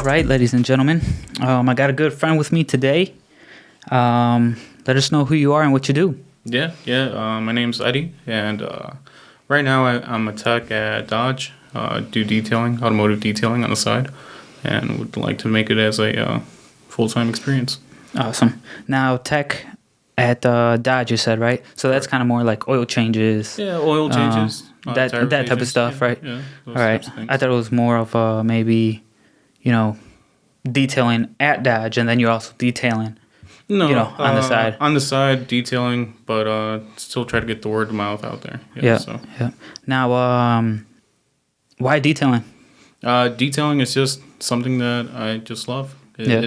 right, ladies and gentlemen. I got a good friend with me today. Let us know who you are and what you do. Yeah. My name's Eddy, and right now I'm a tech at Dodge. Do detailing, automotive detailing on the side, and would like to make it as a full-time experience. Awesome. Now, tech at Dodge, you said, right? So that's kind of more like oil changes. Yeah, oil changes, that tire type of changes, stuff, yeah, right? Yeah, All those right. types of things. I thought it was more of maybe, detailing at Dodge, and then you're also detailing, No, on the side. on the side detailing, but still try to get the word of mouth out there. Yeah. So Yeah. Now, why detailing? detailing is just something that I just love. Yeah.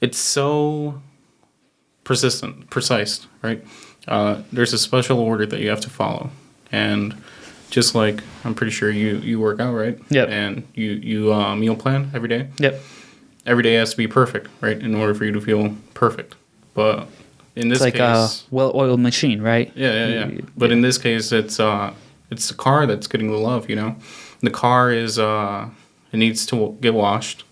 It's so precise, right? There's a special order that you have to follow, and just like I'm pretty sure you work out, right? Yep. And you meal plan every day. Yep. Every day has to be perfect, right? In order for you to feel perfect. But in this It's like case, a well-oiled machine, right? yeah. But in this case, it's the car that's getting the love. The car is it needs to get washed.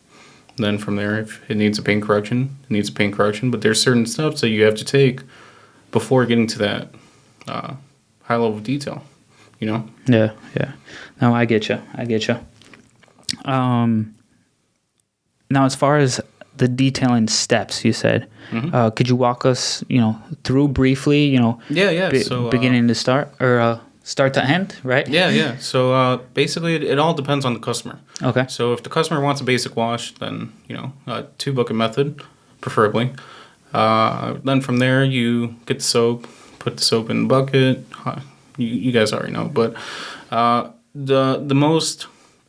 Then from there, if it needs a paint correction, it needs a paint correction. But there's certain steps that you have to take before getting to that high level of detail. Yeah. No, I get you. Now, as far as the detailing steps, you said, could you walk us, through briefly, Yeah. So beginning to start or start to end, right? Yeah. So basically, it all depends on the customer. Okay. So if the customer wants a basic wash, then two bucket method, preferably. Then from there, you get the soap, put the soap in the bucket. You guys already know, but the most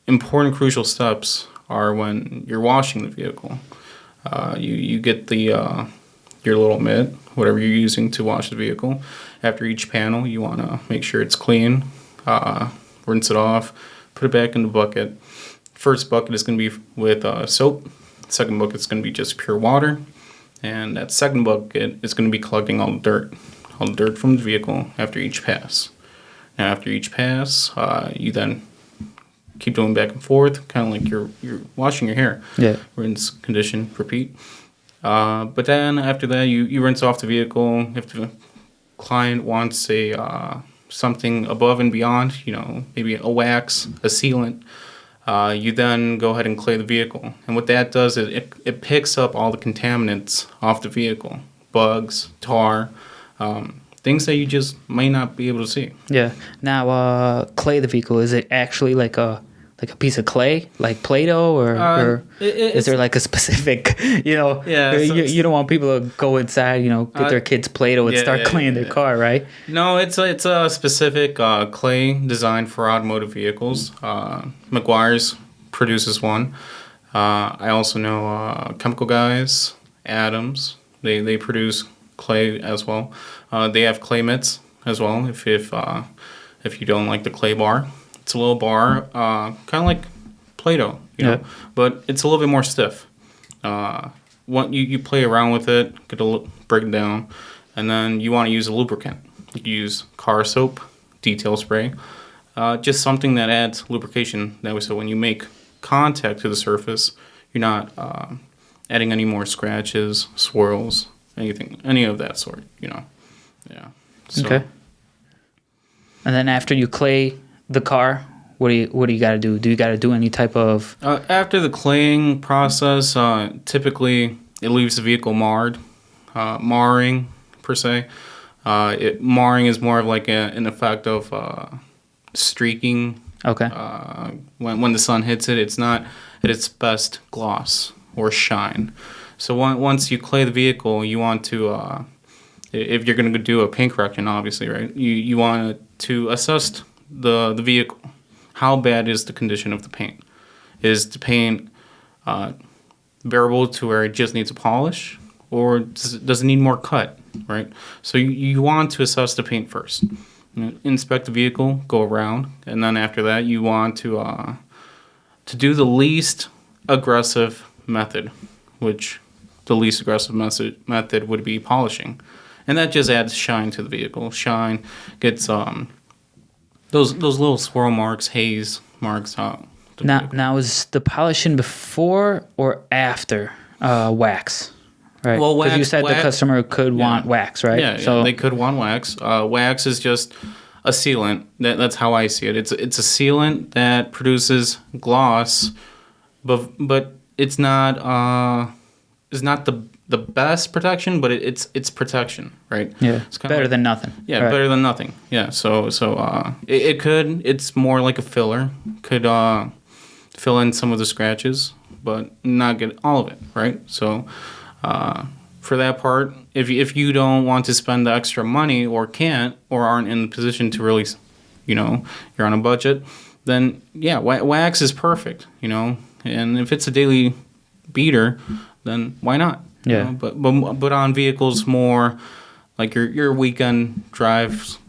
important crucial steps are when you're washing the vehicle. You get the your little mitt, whatever you're using to wash the vehicle. After each panel, you want to make sure it's clean. Rinse it off, put it back in the bucket. First bucket is going to be with soap. Second bucket is going to be just pure water. And that second bucket is going to be collecting all the dirt from the vehicle after each pass. Now, after each pass, you then keep doing back and forth, kind of like you're washing your hair. Yeah. Rinse, condition, repeat. But then after that, you rinse off the vehicle. If the client wants something above and beyond, maybe a wax, a sealant, you then go ahead and clay the vehicle. And what that does is it picks up all the contaminants off the vehicle, bugs, tar, things that you just might not be able to see. Yeah. Now, clay the vehicle, is it actually like a piece of clay, like Play-Doh, or is there like a specific, Yeah, you don't want people to go inside, get their kids Play-Doh and start cleaning their car, right? No, it's a specific clay designed for automotive vehicles. McGuire's produces one. I also know Chemical Guys, Adams. They produce clay as well. They have clay mitts as well. If you don't like the clay bar, it's a little bar, kind of like Play-Doh, but it's a little bit more stiff. You play around with it, break it down, and then you want to use a lubricant. You can use car soap, detail spray, just something that adds lubrication. That way, so when you make contact to the surface, you're not adding any more scratches, swirls, any of that sort. Yeah. So, okay. And then after you clay the car, what do you got to do? Do you got to do any type of... After the claying process, typically it leaves the vehicle marred. Marring, per se. Marring is more of like an effect of streaking. Okay. When the sun hits it, it's not at its best gloss or shine. So once you clay the vehicle, you want to... if you're going to do a paint correction, obviously, right? You want to assess the vehicle. How bad is the condition of the paint? Is the paint bearable to where it just needs a polish, or does it need more cut, right? So you want to assess the paint first. Inspect the vehicle, go around, and then after that, you want to do the least aggressive method, which the least aggressive method would be polishing. And that just adds shine to the vehicle. Shine gets those little swirl marks, haze marks, Now is the polishing before or after wax? Right. Well, because you said the customer could want wax, right? Yeah, so they could want wax. Wax is just a sealant. That's how I see it. It's a sealant that produces gloss, but it's not the best protection, but it's protection, right? Yeah, it's better than nothing. Yeah, right. better than nothing. Yeah, so it's more like a filler. Could fill in some of the scratches, but not get all of it, right? So for that part, if you don't want to spend the extra money or can't or aren't in the position to really, you're on a budget, then yeah, wax is perfect, and if it's a daily beater, then why not? Yeah. But on vehicles more like your weekend drives,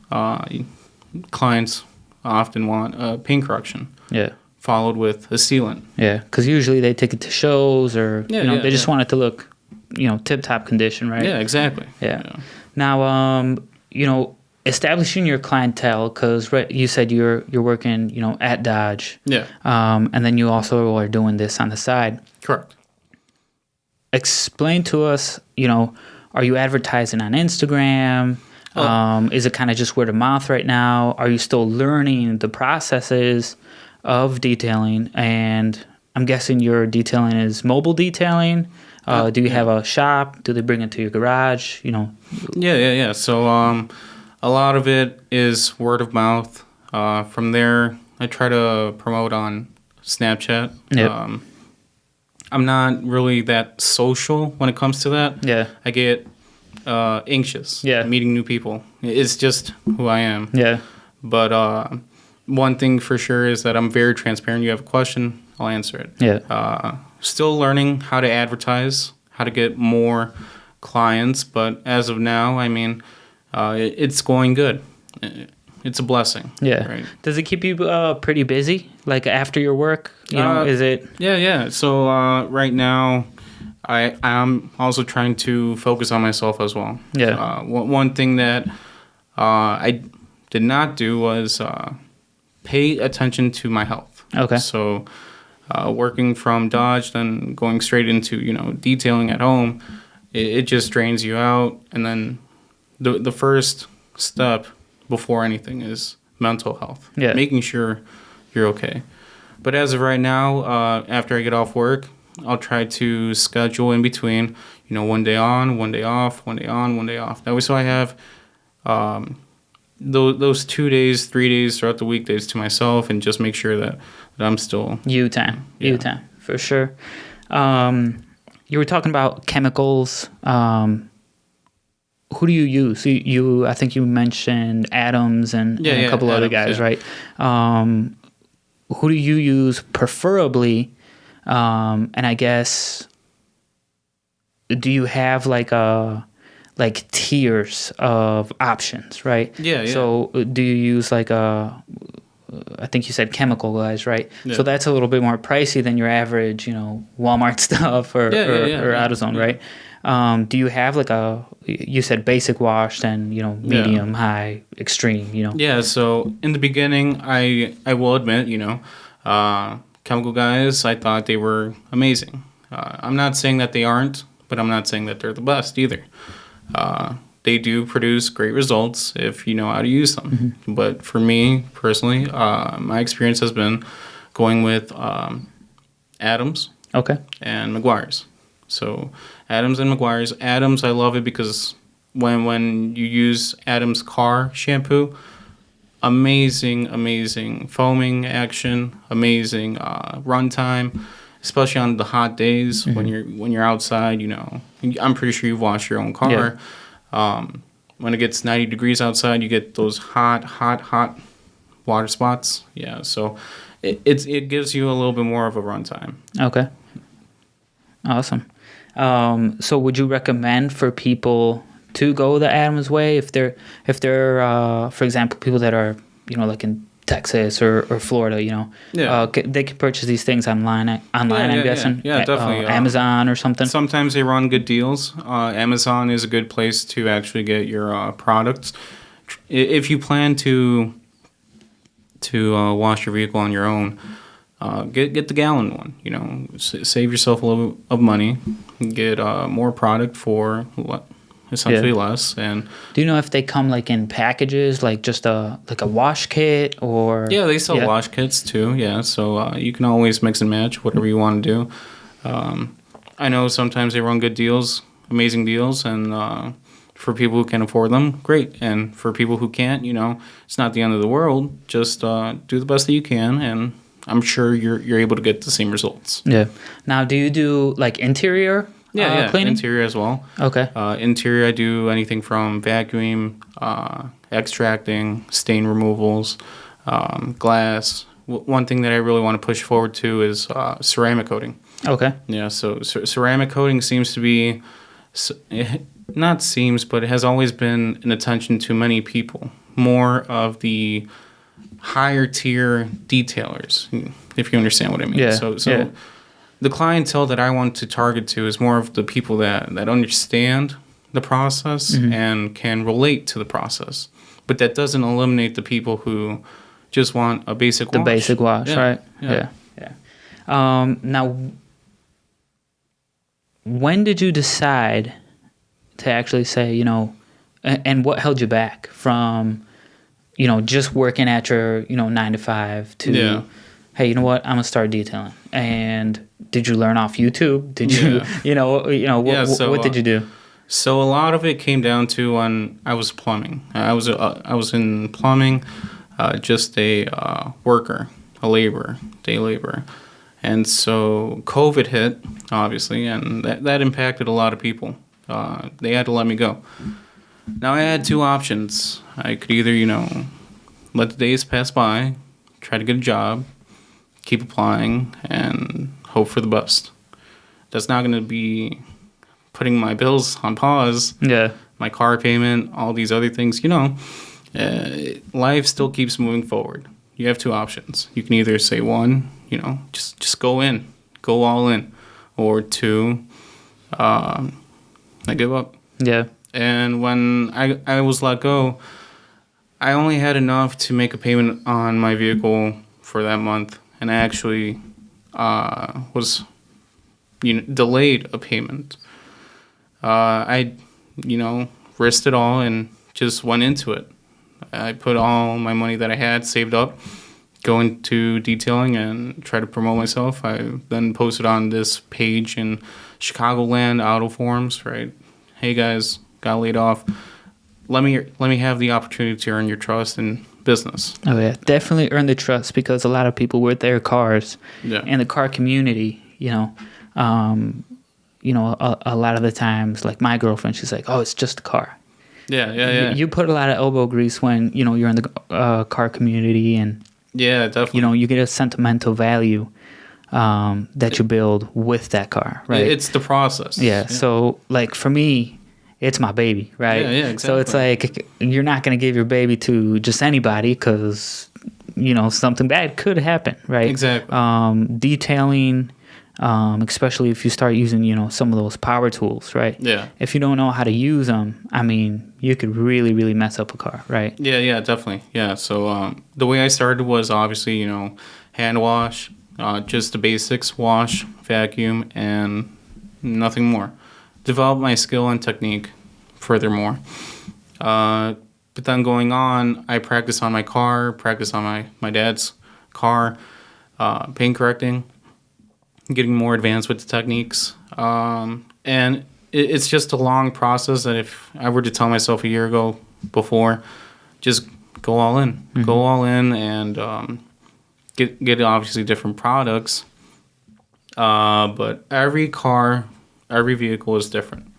clients often want paint correction. Yeah. Followed with a sealant. Yeah, because usually they take it to shows or they just want it to look, tip top condition, right? Yeah, exactly. Yeah. Now, establishing your clientele, because you said you're working, at Dodge. Yeah. And then you also are doing this on the side. Correct. Explain to us, are you advertising on Instagram? Is it kind of just word of mouth right now? Are you still learning the processes of detailing? And I'm guessing your detailing is mobile detailing. Do you have a shop? Do they bring it to your garage? Yeah. So a lot of it is word of mouth. From there, I try to promote on Snapchat. Yep. I'm not really that social when it comes to that. Yeah. I get anxious. Yeah. Meeting new people. It's just who I am. Yeah. But one thing for sure is that I'm very transparent. You have a question, I'll answer it. Yeah. Still learning how to advertise, how to get more clients. But as of now, it's going good. It's a blessing. Yeah. Right? Does it keep you pretty busy? Like after your work, is it? Yeah. So right now, I'm also trying to focus on myself as well. Yeah. One thing that I did not do was pay attention to my health. Okay. So working from Dodge, then going straight into detailing at home, it just drains you out. And then the first step before anything is mental health. Yeah. Making sure you're okay. But as of right now, after I get off work, I'll try to schedule in between, one day on, one day off, one day on, one day off. That way, so I have those 2 days, 3 days throughout the weekdays to myself, and just make sure that I'm still you time for sure. You were talking about chemicals. Who do you use? I think you mentioned Adams and a couple other guys, right? Who do you use preferably? And I guess, do you have like tiers of options, right? Yeah. So do you use I think you said chemical guys, right? Yeah. So that's a little bit more pricey than your average, Walmart stuff or AutoZone, right? Do you have you said basic wash, then, medium, high, extreme, Yeah, so in the beginning, I will admit, chemical guys, I thought they were amazing. I'm not saying that they aren't, but I'm not saying that they're the best either. They do produce great results if you know how to use them. Mm-hmm. But for me, personally, my experience has been going with Adams and Meguiar's. So Adams and Meguiar's. Adams, I love it because when you use Adams car shampoo, amazing foaming action, amazing runtime, especially on the hot days. Mm-hmm. when you're outside. I'm pretty sure you've washed your own car. Yeah. When it gets 90 degrees outside, you get those hot water spots. Yeah, so it gives you a little bit more of a runtime. Okay, awesome. So would you recommend for people to go the Adams way if they're for example, people that are like in Texas or Florida, they can purchase these things online. I'm guessing. Yeah, definitely. Amazon or something. Sometimes they run good deals. Amazon is a good place to actually get your products. If you plan to wash your vehicle on your own, get the gallon one. You know, save yourself a little of money, get more product for essentially less. And do you know if they come like in packages, like just a wash kit, or yeah, they sell wash kits too. Yeah, so you can always mix and match whatever you want to do. I know sometimes they run good deals, amazing deals, and for people who can afford them, great. And for people who can't, you know, it's not the end of the world. Just do the best that you can, and I'm sure you're able to get the same results. Yeah. Now, do you do like interior? Cleaning? Interior as well. Okay. Interior, I do anything from vacuum, extracting, stain removals, glass. One thing that I really want to push forward to is ceramic coating. Okay. Yeah, so ceramic coating seems to be, not seems, but it has always been an attention to many people. More of the higher tier detailers, if you understand what I mean. Yeah. So the clientele that I want to target to is more of the people that understand the process and can relate to the process. But that doesn't eliminate the people who just want a basic wash. The basic wash, right? Yeah. Now, when did you decide to actually say, you know, and what held you back from, you know, just working at your, you know, 9 to 5 to, hey, you know what, I'm gonna start detailing? And did you learn off YouTube? Did you, what did you do? So a lot of it came down to when I was plumbing. I was in plumbing, just a worker, a laborer, day laborer. And so COVID hit, obviously, and that impacted a lot of people. They had to let me go. Now I had two options. I could either, you know, let the days pass by, try to get a job, keep applying, and hope for the best. That's not going to be putting my bills on pause. Yeah. My car payment, all these other things, you know. Life still keeps moving forward. You have two options. You can either say one, you know, just go all in, or two, I give up. Yeah. And when I was let go, I only had enough to make a payment on my vehicle for that month, and I actually was, you know, delayed a payment. I, you know, risked it all and just went into it. I put all my money that I had saved up, go into detailing and try to promote myself. I then posted on this page in Chicagoland auto forums, right? Hey guys, got laid off. Let me have the opportunity to earn your trust in business. Oh yeah, definitely earn the trust, because a lot of people with their cars and the car community, you know, a lot of the times, like my girlfriend, she's like, oh, it's just a car. Yeah. You put a lot of elbow grease when, you know, you're in the car community, and yeah, definitely. You know, you get a sentimental value that you build with that car, right? It's the process. Yeah. So, like for me, it's my baby, right? Yeah, exactly. So it's like you're not going to give your baby to just anybody, because, you know, something bad could happen, right? Exactly. Detailing, especially if you start using, you know, some of those power tools, right? Yeah. If you don't know how to use them, I mean, you could really, really mess up a car, right? Yeah, definitely. Yeah. So the way I started was obviously, you know, hand wash, just the basics, wash, vacuum, and nothing more. Develop my skill and technique furthermore. But then going on, I practice on my car, practice on my dad's car, paint correcting, getting more advanced with the techniques. And it's just a long process that if I were to tell myself a year ago before, just go all in. Mm-hmm. Go all in and get obviously different products. But every car, every vehicle is different,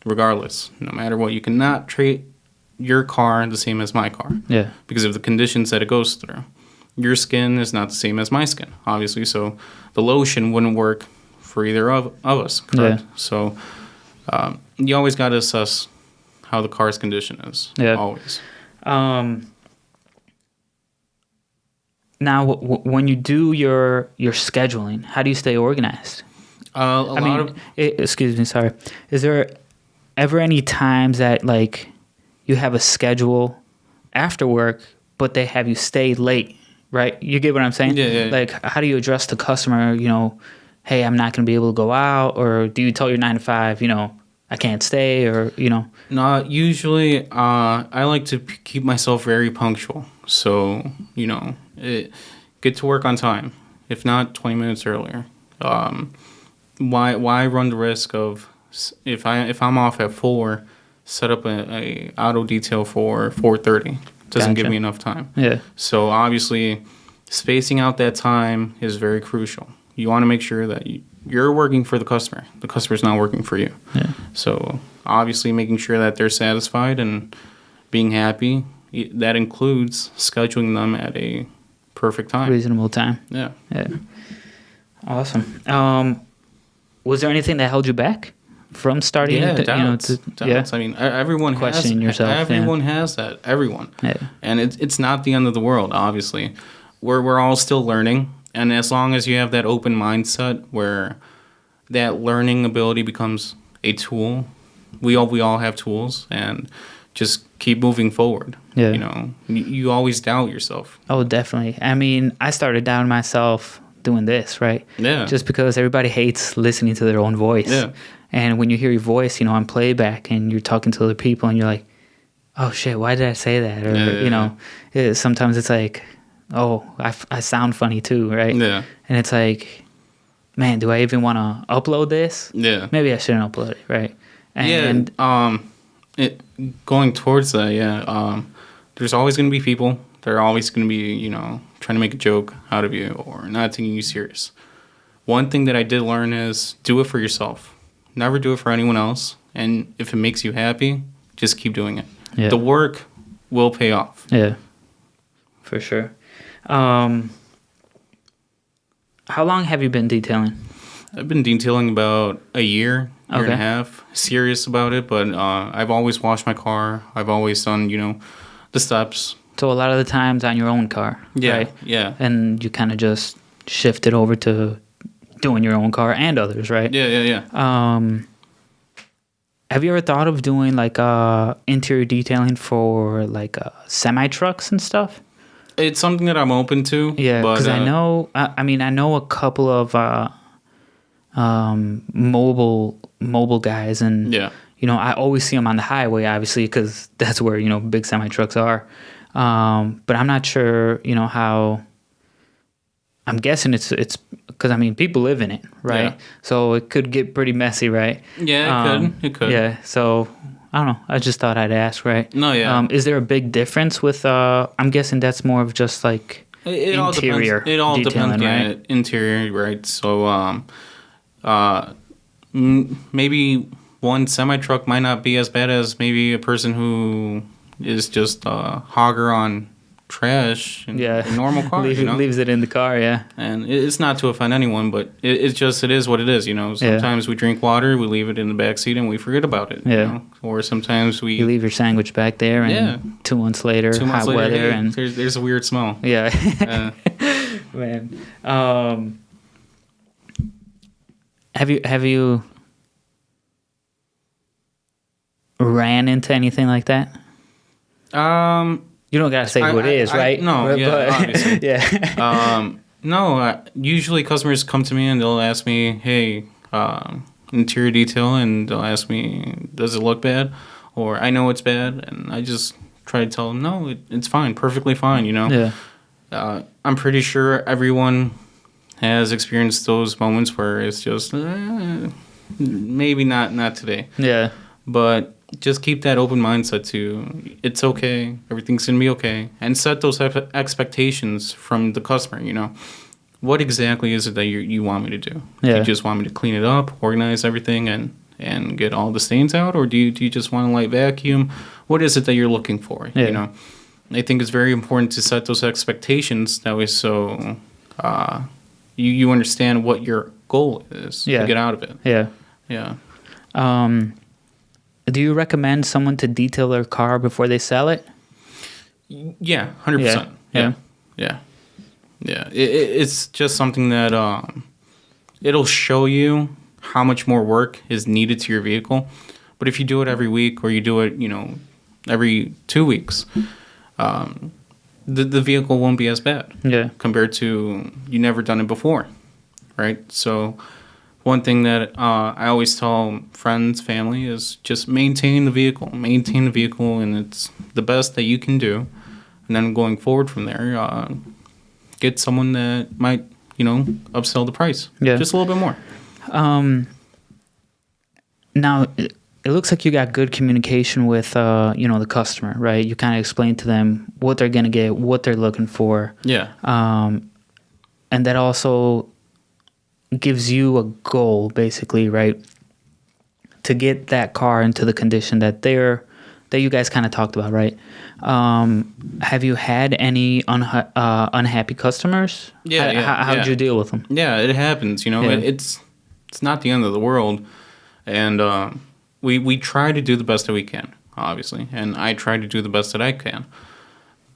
regardless. No matter what, you cannot treat your car the same as my car. Yeah. Because of the conditions that it goes through. Your skin is not the same as my skin, obviously. So the lotion wouldn't work for either of us, correct? Yeah. So you always got to assess how the car's condition is. Yeah. Always. Now, when you do your scheduling, how do you stay organized? Excuse me, sorry. Is there ever any times that, like, you have a schedule after work, but they have you stay late right? You get what I'm saying? Yeah. Like, how do you address the customer, hey, I'm not going to be able to go out, or do you tell your 9 to 5, I can't stay, or, No, usually I like to keep myself very punctual. So, get to work on time. If not, 20 minutes earlier. Why run the risk of, if I'm off at 4, set up a auto detail for 4:30? Doesn't give Gotcha. me enough time. Yeah. So obviously, spacing out that time is very crucial. You want to make sure that you're working for the customer. The customer's not working for you. Yeah. So obviously, making sure that they're satisfied and being happy, that includes scheduling them at a perfect time. Reasonable time. Yeah. Yeah. Awesome. Was there anything that held you back from starting? Yeah, doubts. Yeah. I mean, everyone Questioning has yourself, Everyone has that. Everyone. Yeah. And it's not the end of the world. Obviously, we're all still learning, and as long as you have that open mindset where that learning ability becomes a tool, we all have tools, and just keep moving forward. Yeah. You always doubt yourself. Oh, definitely. I mean, I started down myself doing this, right? Yeah. Just because everybody hates listening to their own voice. Yeah. And when you hear your voice, on playback and you're talking to other people and you're like, oh shit, why did I say that? Or, sometimes it's like, oh, I sound funny too, right? Yeah. And it's like, man, do I even want to upload this? Yeah. Maybe I shouldn't upload it, right? And Going towards that, there's always going to be people. They're always going to be, trying to make a joke out of you or not taking you serious. One thing that I did learn is do it for yourself. Never do it for anyone else. And if it makes you happy, just keep doing it. Yeah. The work will pay off. Yeah, for sure. How long have you been detailing? I've been detailing about a year and a half. Serious about it, but I've always washed my car. I've always done, the steps. So a lot of the times on your own car, Yeah, right? yeah. And you kind of just shifted over to doing your own car and others, right? Yeah. Have you ever thought of doing like interior detailing for like semi trucks and stuff? It's something that I'm open to. Yeah, because I know. I know a couple of mobile guys, and Yeah. I always see them on the highway, obviously, because that's where big semi trucks are. But I'm not sure, how. I'm guessing it's because people live in it, right? Yeah. So it could get pretty messy, right? Yeah, it could. Yeah. So I don't know. I just thought I'd ask, right? No, yeah. Is there a big difference with? I'm guessing that's more of just like It all interior. depends. It all detailing, depends. right? Yeah, interior, right? So, maybe one semi truck might not be as bad as maybe a person who is just a hogger on trash in a normal car. Leaves it in the car. Yeah. And it's not to offend anyone, but it is what it is. Sometimes we drink water, we leave it in the back seat, and we forget about it. Yeah. Or sometimes we You leave your sandwich back there, and 2 months later, hot weather, hey, and there's a weird smell. yeah. Uh, Man. Have you ran into anything like that? You don't gotta say who it is, right? No, obviously. Yeah. No, usually customers come to me and they'll ask me, hey, interior detail, and they'll ask me, does it look bad? Or I know it's bad, and I just try to tell them, no, it's fine, perfectly fine, Yeah. I'm pretty sure everyone has experienced those moments where it's just, maybe not today. Yeah. But just keep that open mindset to it's okay, everything's gonna be okay, and set those expectations from the customer. What exactly is it that you want me to do? Yeah. Do you just want me to clean it up, organize everything, and get all the stains out, or do you just want a light vacuum? What is it that you're looking for? Yeah. I think it's very important to set those expectations that way, so you understand what your goal is to get out of it. Yeah. Yeah. Do you recommend someone to detail their car before they sell it? Yeah, 100%. Yeah. It's just something that it'll show you how much more work is needed to your vehicle. But if you do it every week, or you do it, every 2 weeks, the vehicle won't be as bad. Yeah. Compared to you never done it before, right? So one thing that I always tell friends, family is just maintain the vehicle, and it's the best that you can do. And then going forward from there, get someone that might, upsell the price just a little bit more. Now, it looks like you got good communication with, the customer, right? You kind of explain to them what they're going to get, what they're looking for. Yeah. And that also gives you a goal, basically, right? To get that car into the condition that you guys kind of talked about, right? Have you had any unhappy customers? Yeah. How did you deal with them? Yeah, it happens. It's not the end of the world, and we try to do the best that we can, obviously, and I try to do the best that I can.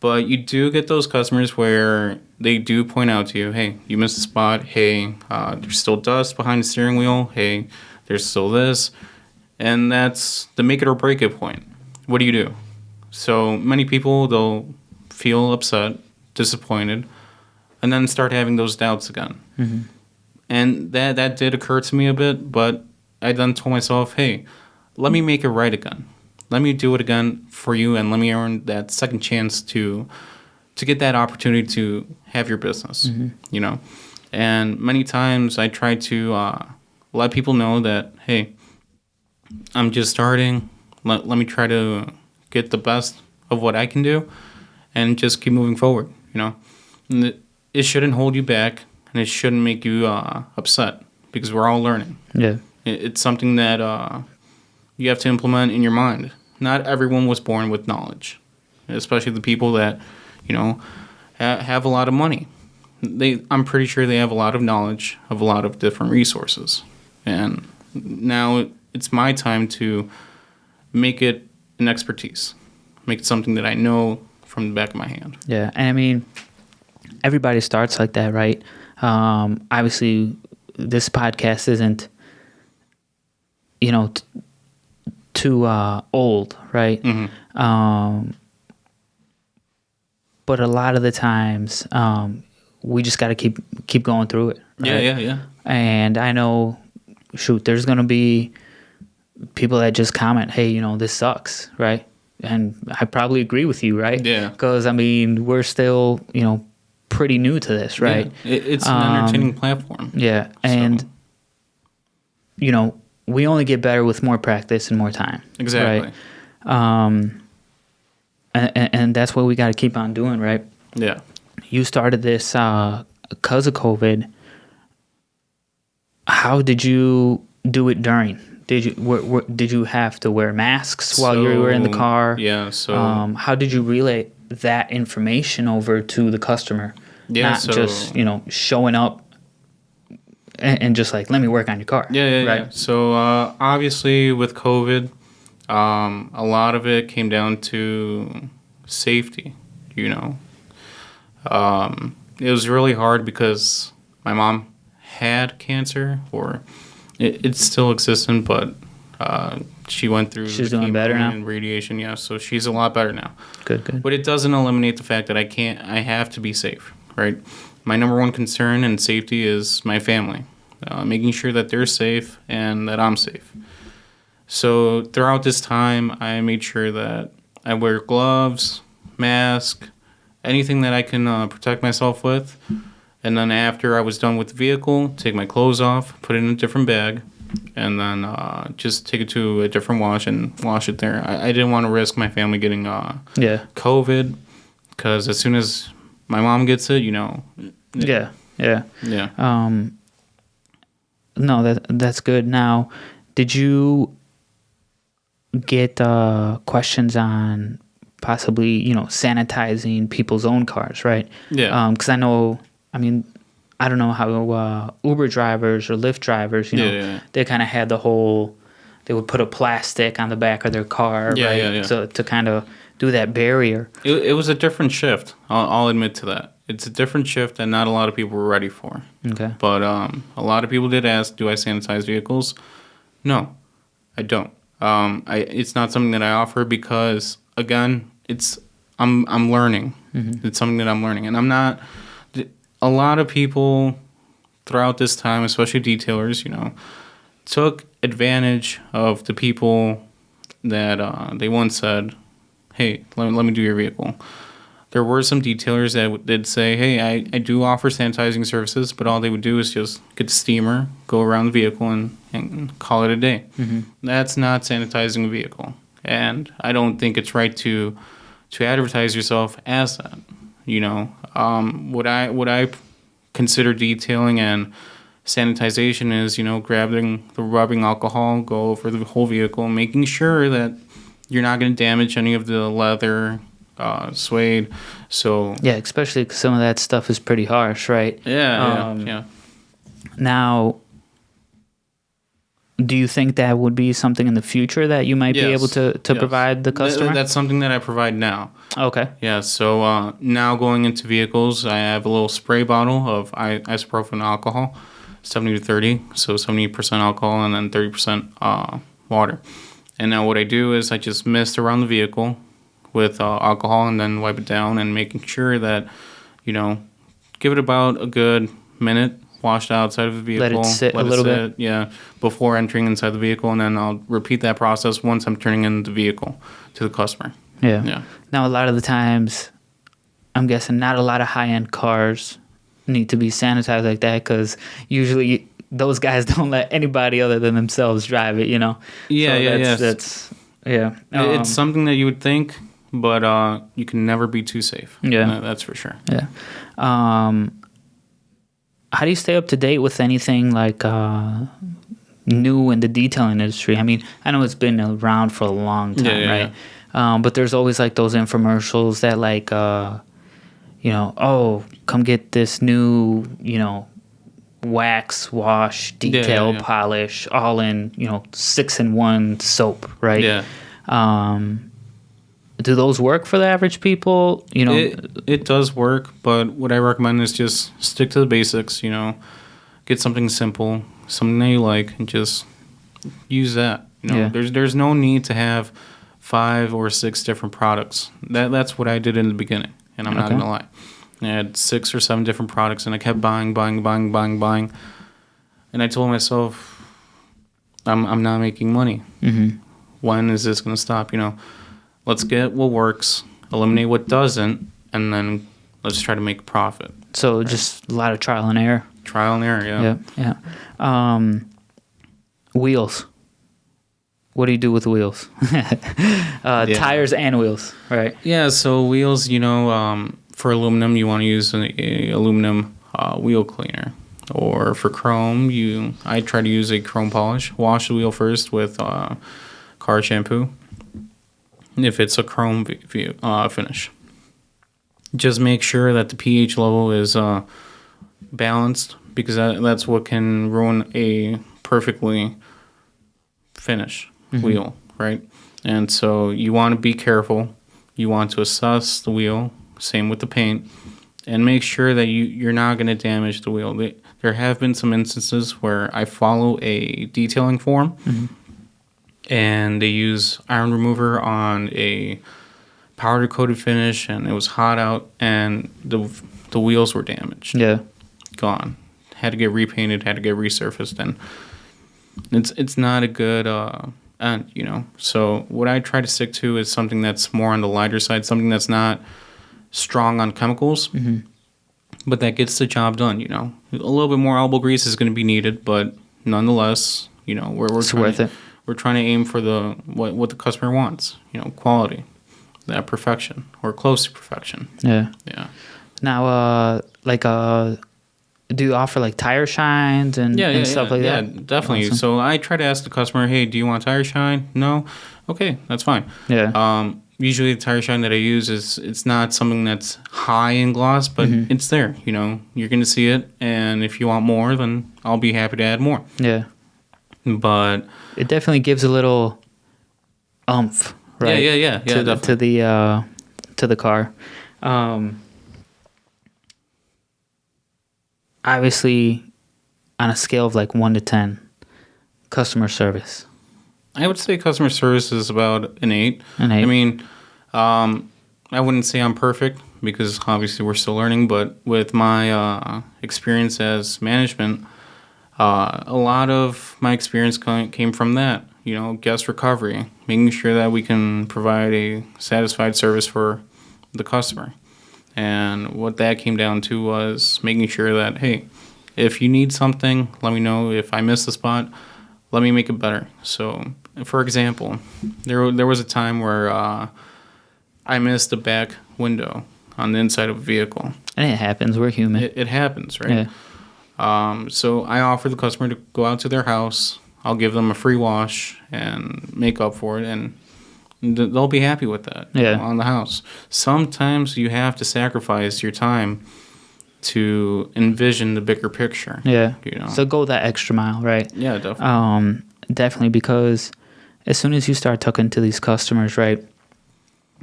But you do get those customers where they do point out to you, hey, you missed a spot. Hey, there's still dust behind the steering wheel. Hey, there's still this. And that's the make it or break it point. What do you do? So many people, they'll feel upset, disappointed, and then start having those doubts again. Mm-hmm. And that did occur to me a bit, but I then told myself, hey, let me make it right again. Let me do it again for you, and let me earn that second chance to get that opportunity to have your business, And many times I try to let people know that, hey, I'm just starting. Let me try to get the best of what I can do and just keep moving forward, And it shouldn't hold you back, and it shouldn't make you upset because we're all learning. Yeah. It's something that you have to implement in your mind. Not everyone was born with knowledge, especially the people that, have a lot of money. I'm pretty sure they have a lot of knowledge of a lot of different resources. And now it's my time to make it an expertise, make it something that I know from the back of my hand. Yeah, and I mean, everybody starts like that, right? Obviously, this podcast isn't, too old, right? Mm-hmm. But a lot of the times, we just got to keep going through it. Right? Yeah. And I know, there's gonna be people that just comment, "Hey, this sucks," right? And I probably agree with you, right? Yeah. Because I mean, we're still, pretty new to this, right? Yeah. It's an entertaining platform. Yeah, and we only get better with more practice and more time. Exactly. Right? And that's what we got to keep on doing, right? Yeah. You started this because of COVID. How did you do it during? Did you have to wear masks while you were in the car? Yeah. So how did you relay that information over to the customer? Yeah. Not just showing up and just like, let me work on your car. Yeah. Right. Yeah. So obviously with COVID, a lot of it came down to safety. It was really hard because my mom had cancer, or it still existent, but she went through. She's doing better now. And radiation, yeah. So she's a lot better now. Good. But it doesn't eliminate the fact that I have to be safe, right? My number one concern and safety is my family, making sure that they're safe and that I'm safe. So throughout this time, I made sure that I wear gloves, mask, anything that I can protect myself with. And then after I was done with the vehicle, take my clothes off, put it in a different bag, and then just take it to a different wash and wash it there. I didn't want to risk my family getting COVID, because as soon as my mom gets it, Yeah. Yeah. No, that's good. Now, did you get questions on possibly sanitizing people's own cars, right? Yeah. Because I know, I don't know how Uber drivers or Lyft drivers, they kind of had the whole, they would put a plastic on the back of their car, right? Yeah. So to kind of do that barrier. It was a different shift. I'll admit to that. It's a different shift that not a lot of people were ready for. Okay. But a lot of people did ask, do I sanitize vehicles? No, I don't. It's not something that I offer because, again, I'm learning. It's something that I'm learning, and I'm not. A lot of people throughout this time, especially detailers, took advantage of the people that they once said, "Hey, let me do your vehicle." There were some detailers that did say, "Hey, I do offer sanitizing services," but all they would do is just get the steamer, go around the vehicle, and call it a day. That's not sanitizing a vehicle, and I don't think it's right to advertise yourself as that. What I consider detailing and sanitization is, grabbing the rubbing alcohol, go over the whole vehicle, making sure that you're not going to damage any of the leather, suede. So Yeah, especially 'cause some of that stuff is pretty harsh, right? yeah. Now, do you think that would be something in the future that you might be Yes. able to Yes. provide the customer? That's something that I provide now. Okay. Yeah, so now going into vehicles, I have a little spray bottle of isopropyl alcohol, 70 to 30, so 70% alcohol and then 30% water. And now what I do is I just mist around the vehicle with alcohol and then wipe it down and making sure that, give it about a good minute, washed outside of the vehicle. Let it sit a little bit. Yeah, before entering inside the vehicle, and then I'll repeat that process once I'm turning in the vehicle to the customer. Yeah. Yeah. Now, a lot of the times, I'm guessing not a lot of high-end cars need to be sanitized like that because usually those guys don't let anybody other than themselves drive it, Yeah, so yes. yeah. It's something that you would think, but you can never be too safe. Yeah. That's for sure. Yeah. How do you stay up to date with anything like new in the detailing industry? I mean, I know it's been around for a long time, right? But there's always like those infomercials that like, come get this new, wax, wash, detail, polish, all in, 6-in-1 soap, right? Yeah. Do those work for the average people? It does work, but what I recommend is just stick to the basics, get something simple, something that you like, and just use that. There's no need to have 5 or 6 different products. That's what I did in the beginning, and I'm not gonna lie. I had 6 or 7 different products, and I kept buying, and I told myself, I'm not making money. When is this gonna stop? Let's get what works, eliminate what doesn't, and then let's try to make a profit. So just a lot of trial and error. Trial and error, yeah. Wheels. What do you do with wheels? Tires and wheels, right? Yeah, so wheels, for aluminum, you want to use a aluminum wheel cleaner. Or for chrome, I try to use a chrome polish. Wash the wheel first with car shampoo. If it's a chrome finish. Just make sure that the pH level is balanced, because that's what can ruin a perfectly finished wheel, right? And so you want to be careful. You want to assess the wheel, same with the paint, and make sure that you're not going to damage the wheel. There have been some instances where I follow a detailing form, and they use iron remover on a powder coated finish, and it was hot out, and the wheels were damaged. Yeah. Gone. Had to get repainted, had to get resurfaced, and it's not a good end, So what I try to stick to is something that's more on the lighter side, something that's not strong on chemicals, but that gets the job done, A little bit more elbow grease is going to be needed, but nonetheless, It's worth it. We're trying to aim for what the customer wants, quality, that perfection, or close to perfection. Yeah. Yeah. Now, do you offer like tire shines and stuff like that? Yeah, definitely. Awesome. So I try to ask the customer, hey, do you want tire shine? No? Okay, that's fine. Yeah. Usually the tire shine that I use it's not something that's high in gloss, but it's there, You're going to see it, and if you want more, then I'll be happy to add more. Yeah. But it definitely gives a little oomph, right? Yeah, to the car. Obviously, on a scale of like 1 to 10, customer service. I would say customer service is about an 8. An 8. I mean, I wouldn't say I'm perfect, because obviously we're still learning. But with my experience as management, a lot of my experience came from that. You know, guest recovery, making sure that we can provide a satisfied service for the customer. And what that came down to was making sure that, hey, if you need something, let me know. If I miss the spot, let me make it better. So, for example, there was a time where I missed the back window on the inside of a vehicle. And it happens. We're human. It happens, right? Yeah. So I offer the customer to go out to their house. I'll give them a free wash and make up for it, and they'll be happy with that on the house. Sometimes you have to sacrifice your time to envision the bigger picture. Yeah. You know? So go that extra mile, right? Yeah, definitely. Definitely, because as soon as you start talking to these customers, right?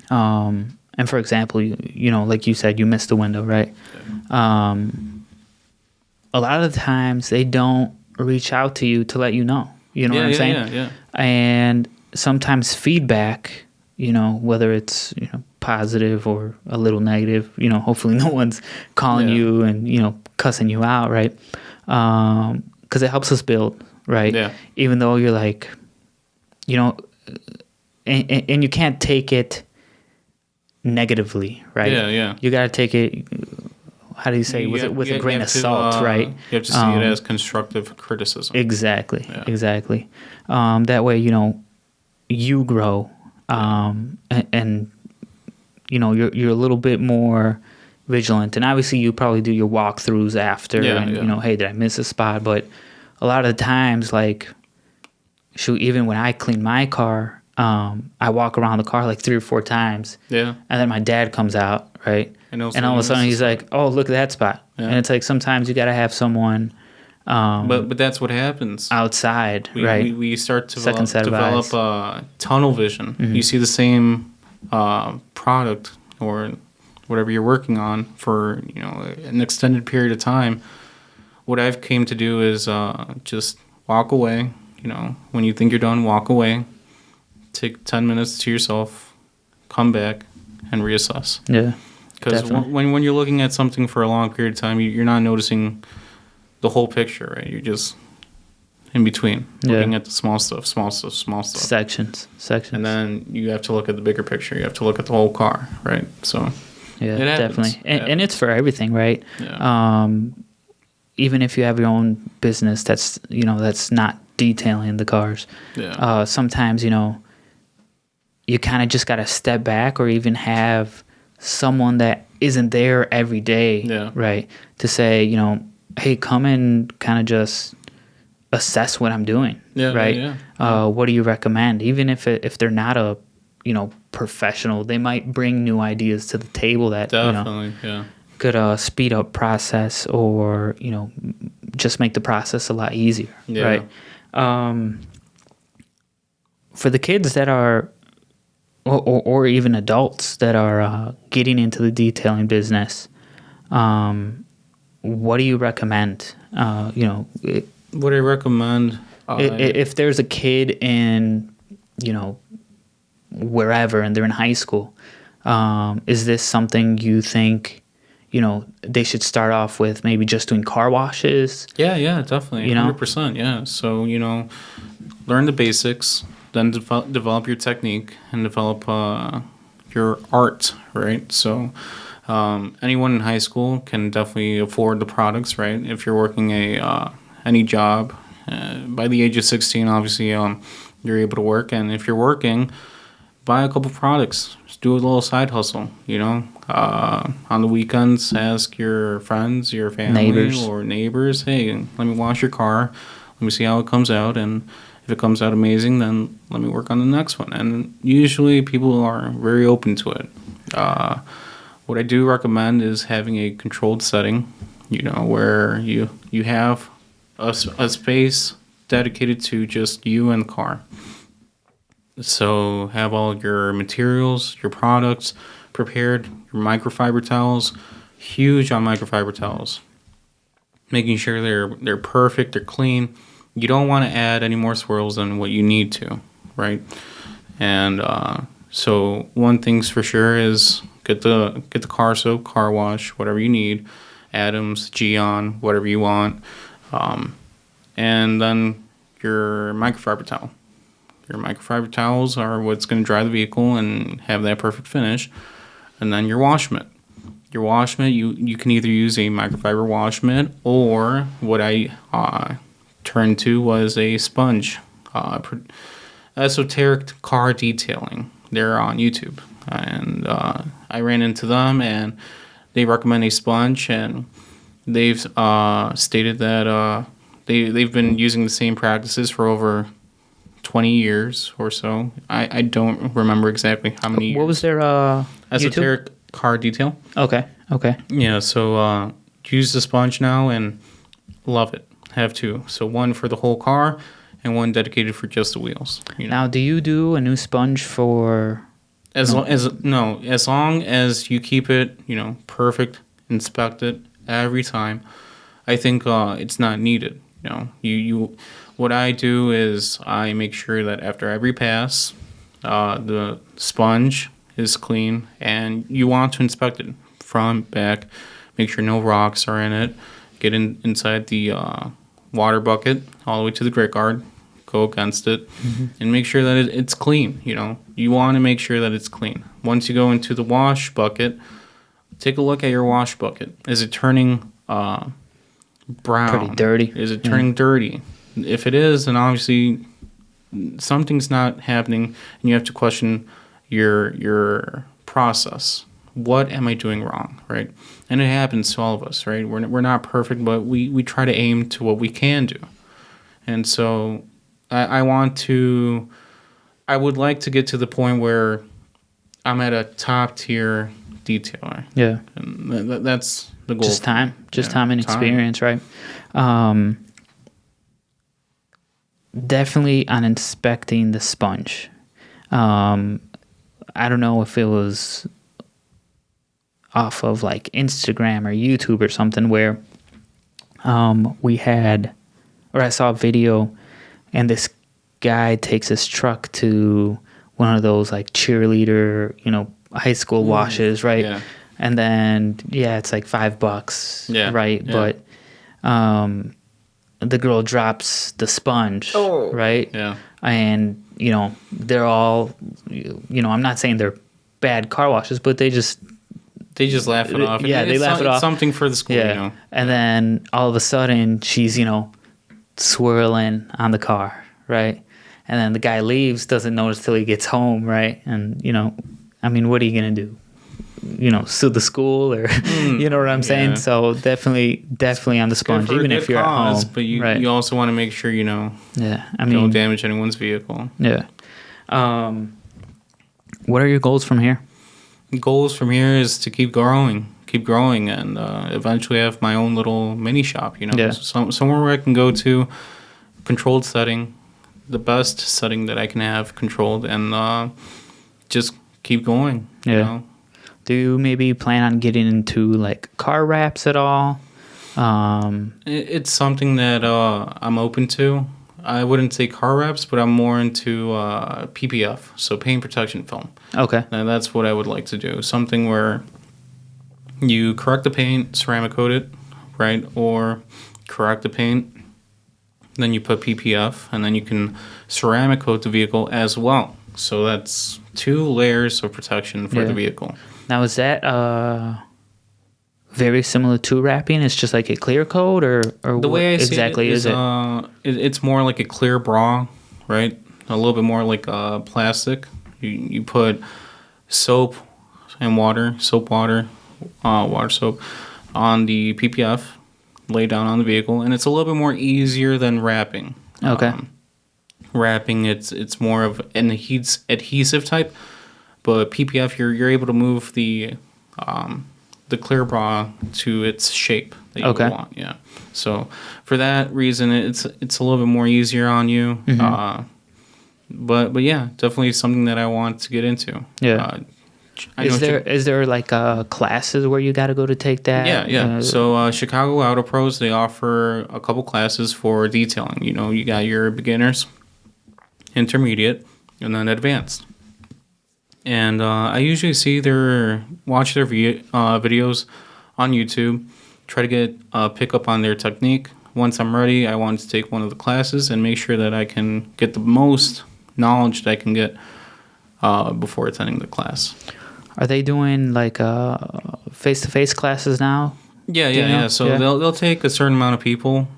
And for example, you know, like you said, you missed the window, right? Yeah. A lot of the times they don't reach out to you to let you know. You know what I'm saying? Yeah. And sometimes feedback, you know, whether it's, you know, positive or a little negative, you know, hopefully no one's calling you and, you know, cussing you out, right? Because it helps us build, right? Yeah. Even though you're like, you know, and you can't take it negatively, right? Yeah. You got to take it, how do you say, with a grain of salt, right? You have to see it as constructive criticism. Exactly. That way, you know, you grow, and you know, you're a little bit more vigilant. And obviously, you probably do your walkthroughs after, you know, hey, did I miss a spot? But a lot of the times, like, shoot, even when I clean my car, I walk around the car like 3 or 4 times. Yeah. And then my dad comes out, right? And all of a sudden he's like, "Oh, look at that spot." Yeah. And it's like sometimes you got to have someone. But that's what happens outside, right? We start to develop tunnel vision. Mm-hmm. You see the same product or whatever you're working on for, you know, an extended period of time. What I've came to do is just walk away. You know, when you think you're done, walk away. Take 10 minutes to yourself, come back, and reassess. Yeah. Because when you're looking at something for a long period of time, you're not noticing the whole picture, right? You're just in between, looking at the small stuff. Sections. And then you have to look at the bigger picture. You have to look at the whole car, right? So, yeah, definitely. And it's for everything, right? Yeah. Even if you have your own business that's, you know, that's not detailing the cars. Yeah. Sometimes, you know, you kind of just got to step back or even have someone that isn't there every day, right? To say, you know, hey, come and kind of just assess what I'm doing, right? What do you recommend? Even if they're not a, you know, professional, they might bring new ideas to the table that, definitely, you know, could speed up process or, you know, just make the process a lot easier, right? For the kids that are, or even adults that are getting into the detailing business, what do you recommend? You know, what I recommend, if there's a kid in, you know, wherever and they're in high school, is this something you think, you know, they should start off with maybe just doing car washes? Yeah, definitely. You know? 100%, yeah. So, you know, learn the basics, then develop your technique and develop your art, right? So anyone in high school can definitely afford the products, right? If you're working any job, by the age of 16, obviously, you're able to work. And if you're working, buy a couple products. Just do a little side hustle, you know. On the weekends, ask your friends, your family, or neighbors, hey, let me wash your car. Let me see how it comes out. And if it comes out amazing, then let me work on the next one. And usually people are very open to it. What I do recommend is having a controlled setting, you know, where you have a space dedicated to just you and the car. So have all your materials, your products prepared, your microfiber towels, huge on microfiber towels. Making sure they're perfect, they're clean. You don't want to add any more swirls than what you need to, right? And so one thing's for sure is Get the car soap, car wash, whatever you need, Adams, Geon, whatever you want, and then your microfiber towel. Your microfiber towels are what's going to dry the vehicle and have that perfect finish, and then your wash mitt. Your wash mitt, you can either use a microfiber wash mitt, or what I turned to was a sponge. Esoteric Car Detailing. They're on YouTube, and I ran into them, and they recommend a sponge, and they've stated that they've been using the same practices for over 20 years or so. I don't remember exactly how many years. What was their Esoteric YouTube? Car Detail. Okay. Yeah, so use the sponge now and love it. Have two. So one for the whole car and one dedicated for just the wheels. Now, do you do a new sponge for... As long as you keep it, perfect, inspect it every time, I think it's not needed. You what I do is I make sure that after every pass, the sponge is clean, and you want to inspect it front, back, make sure no rocks are in it. Get inside the water bucket all the way to the grit guard, go against it, and make sure that it's clean. You want to make sure that it's clean. Once you go into the wash bucket, take a look at your wash bucket. Is it turning brown? Pretty dirty. Is it turning dirty? If it is, then obviously something's not happening, and you have to question your process. What am I doing wrong, right? And it happens to all of us, right? We're not perfect, but we try to aim to what we can do. And so I would like to get to the point where I'm at a top tier detailer. Yeah. And that's the goal. Just time and experience, right? Definitely on inspecting the sponge. I don't know if it was off of like Instagram or YouTube or something where I saw a video, and this guy takes his truck to one of those like cheerleader, high school washes, right? Yeah. And then it's like $5, right? Yeah. But the girl drops the sponge, right? Yeah. And they're all, I'm not saying they're bad car washes, but they just laugh it off. Yeah, they laugh it off. Something for the school, Yeah. And then all of a sudden she's, swirling on the car, right? And then the guy leaves, doesn't notice till he gets home, right? And, what are you going to do? Sue the school, or you know what I'm saying? Yeah. So definitely on the sponge, even if you're cause, at home. But you, right. you also want to make sure, don't damage anyone's vehicle. Yeah. What are your goals from here? Goals from here is to keep growing, and eventually have my own little mini shop, somewhere where I can go to, controlled setting, the best setting that I can have controlled, and just keep going. Yeah. Do you maybe plan on getting into like car wraps at all? It's something that I'm open to. I wouldn't say car wraps, but I'm more into PPF, so paint protection film. Okay. And that's what I would like to do. Something where you correct the paint, ceramic coat it, right? Or correct the paint, then you put PPF, and then you can ceramic coat the vehicle as well. So that's 2 layers of protection for the vehicle. Now, is that very similar to wrapping? It's just like a clear coat, or the way I see exactly it is it? It's more like a clear bra, right? A little bit more like plastic. You put soap and water, water soap on the PPF, lay down on the vehicle, and it's a little bit more easier than wrapping. Okay. Wrapping, it's more of an adhesive type, but PPF you're able to move the clear bra to its shape that you would want. Yeah. So for that reason, it's a little bit more easier on you. But yeah, definitely something that I want to get into. Yeah. Is there like classes where you got to go to take that? Yeah. So Chicago Auto Pros, they offer a couple classes for detailing. You got your beginners, intermediate, and then advanced. And I usually see they're watch their videos on YouTube, try to get pick up on their technique. Once I'm ready, I want to take one of the classes and make sure that I can get the most knowledge that I can get before attending the class. Are they doing like face-to-face classes now? Yeah. So they'll take a certain amount of people.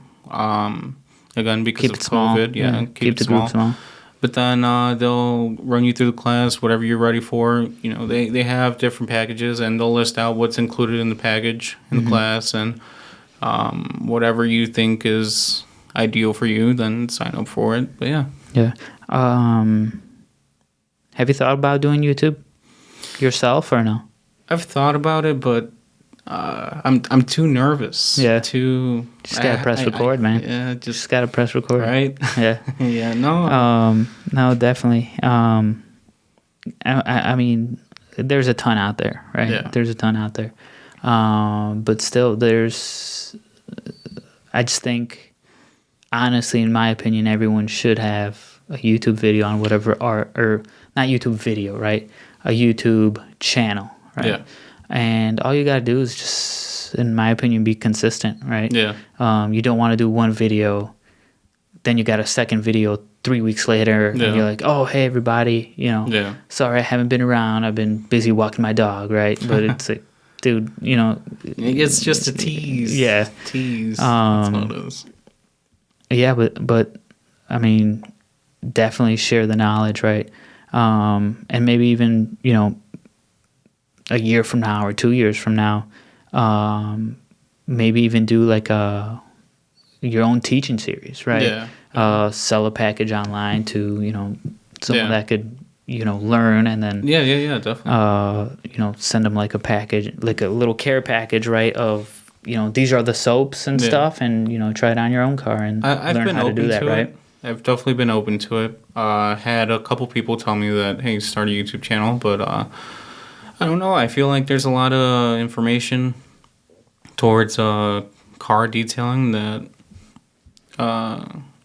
Again, because Keep of it small. COVID, keep it the small. group small. But then they'll run you through the class, whatever you're ready for. You know, they have different packages, and they'll list out what's included in the package in the class, and whatever you think is ideal for you, then sign up for it. But yeah. Yeah. Have you thought about doing YouTube yourself or no? I've thought about it, but I'm too nervous. Yeah. Just gotta press record, man. Yeah, Just gotta press record. right. Yeah. Yeah. No. No, definitely. I mean, there's a ton out there, right? Yeah. There's a ton out there. But still, I just think, honestly, in my opinion, everyone should have a YouTube video on whatever art, or not YouTube video, right? A YouTube channel, right? Yeah. And all you gotta do is just, in my opinion, be consistent, right? Yeah. You don't want to do one video, then you got a second video 3 weeks later, Yeah. and you're like, oh, hey, everybody, Yeah. sorry I haven't been around. I've been busy walking my dog, right? But it's like, dude, It's just a tease. Yeah. Tease. That's all it is. yeah, but I mean, definitely share the knowledge, right? And maybe even, a year from now or 2 years from now, maybe even do like your own teaching series, right? Yeah. Sell a package online to, someone Yeah. that could, learn, and then, Yeah, definitely. send them like a package, like a little care package, right? Of, these are the soaps and stuff, and, try it on your own car and I've learn been how to open do that, to right? it. I've definitely been open to it. Had a couple people tell me that, hey, start a YouTube channel, but I don't know. I feel like there's a lot of information towards car detailing that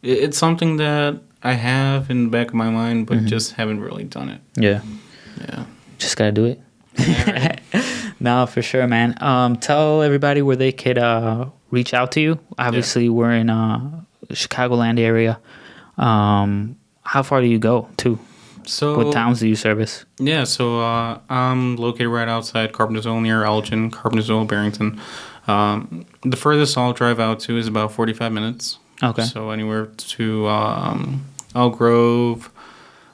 it's something that I have in the back of my mind, but just haven't really done it. Yeah. Yeah. Just gotta do it. Yeah, No, for sure, man. Tell everybody where they could reach out to you. Obviously, we're in Chicagoland area. How far do you go to? So What towns do you service? Yeah, so I'm located right outside Carpentersville, near Elgin, Carpentersville, Barrington. The furthest I'll drive out to is about 45 minutes. Okay. So anywhere to Elk Grove,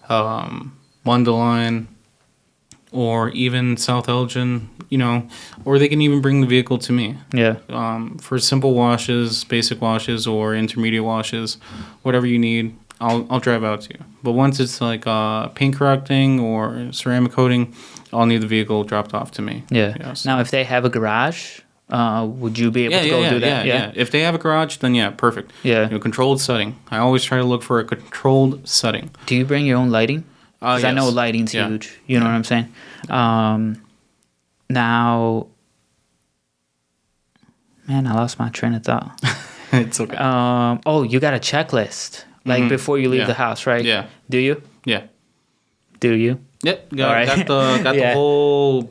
Mundelein, or even South Elgin, or they can even bring the vehicle to me. Yeah. For simple washes, basic washes, or intermediate washes, whatever you need, I'll drive out to you. But once it's like paint correcting or ceramic coating, I'll need the vehicle dropped off to me. Yeah. So- Now, if they have a garage, would you be able to go do that? Yeah. If they have a garage, then yeah, perfect. Yeah. Controlled setting. I always try to look for a controlled setting. Do you bring your own lighting? Because I know Yes. lighting's Yeah. huge. You know what I'm saying? Now, man, I lost my train of thought. It's okay. You got a checklist, like before you leave Yeah. the house, right? Yeah. Do you? Yeah. Do you? Yep. All right. Got Yeah. the whole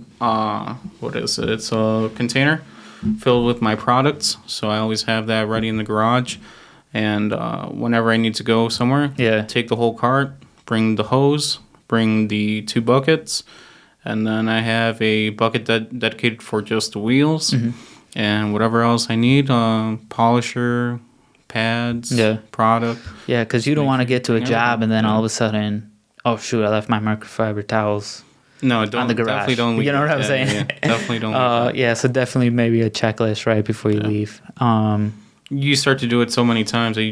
what is it? It's a container filled with my products. So I always have that ready in the garage. And whenever I need to go somewhere, Yeah. take the whole cart, bring the hose, bring the 2 buckets, and then I have a bucket dedicated for just the wheels, and whatever else I need, polisher, pads, Yeah. product. Yeah, because you don't want to get to a everything. job and then Yeah. all of a sudden, oh shoot, I left my microfiber towels. No, don't. the garage. Definitely don't leave. You know what I'm Yeah, saying? Yeah, definitely don't leave that. Yeah, so definitely maybe a checklist right before you leave. You start to do it so many times that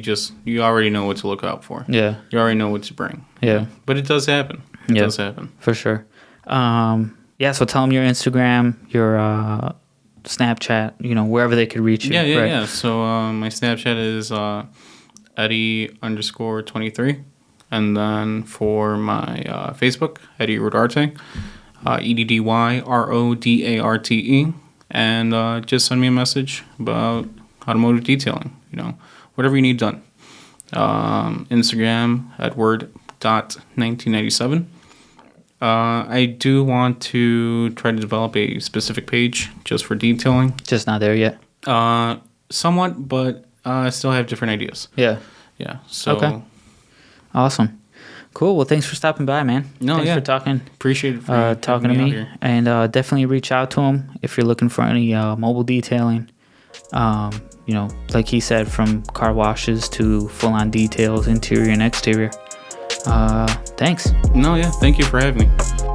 you already know what to look out for. Yeah, You already know what to bring. yeah, But it does happen. It Yeah. does happen. for sure. Yeah, so tell them your Instagram, your Snapchat, wherever they could reach you. Yeah. right? So my Snapchat is Eddy_23. And then for my Facebook, Eddy Rodarte, EDDYRODARTE. And just send me a message about automotive detailing, whatever you need done. Instagram, Edward.1997. I do want to try to develop a specific page just for detailing. Just not there yet. Somewhat, but I still have different ideas. Yeah. Yeah. So Okay. Awesome. Cool. Well, thanks for stopping by, man. No, thanks yeah. for talking. Appreciate it for talking to having me, out here. and definitely reach out to him if you're looking for any mobile detailing. Like he said, from car washes to full-on details, interior and exterior. Thanks. No, yeah. Thank you for having me.